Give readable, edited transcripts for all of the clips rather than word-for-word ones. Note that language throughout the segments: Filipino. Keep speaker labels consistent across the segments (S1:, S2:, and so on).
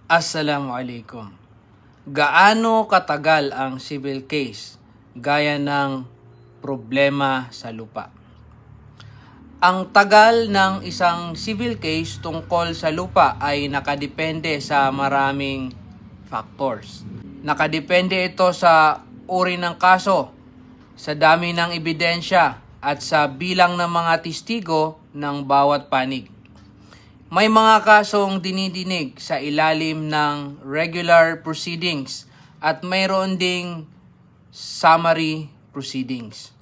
S1: Assalamualaikum. Gaano katagal ang civil case gaya ng problema sa lupa? Ang tagal ng isang civil case tungkol sa lupa ay nakadepende sa maraming factors. Nakadepende ito sa uri ng kaso, sa dami ng ebidensya at sa bilang ng mga testigo ng bawat panig. May mga kasong dinidinig sa ilalim ng regular proceedings at mayroon ding summary proceedings.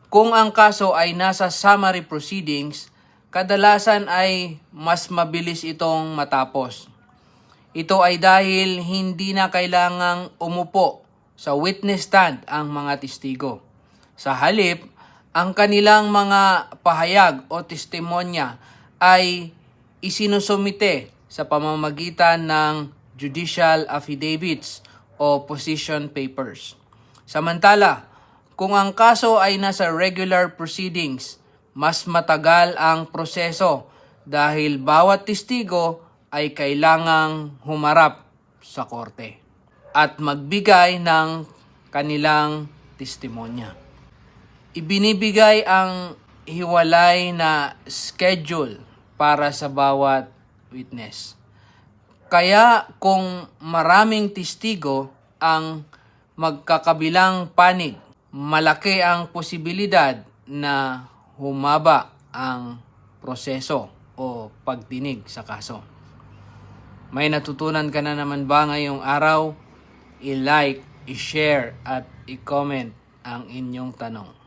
S1: Kung ang kaso ay nasa summary proceedings, kadalasan ay mas mabilis itong matapos. Ito ay dahil hindi na kailangang umupo sa witness stand ang mga testigo. Sa halip, ang kanilang mga pahayag o testimonya ay isinusumite sa pamamagitan ng judicial affidavits o position papers. Samantala, kung ang kaso ay nasa regular proceedings, mas matagal ang proseso dahil bawat testigo ay kailangang humarap sa korte at magbigay ng kanilang testimonya. Ibinibigay ang hiwalay na schedule para sa bawat witness. Kaya kung maraming testigo ang magkakabilang panig, malaki ang posibilidad na humaba ang proseso o pagdinig sa kaso. May natutunan ka na naman ba ngayong araw? I-like, i-share at i-comment ang inyong tanong.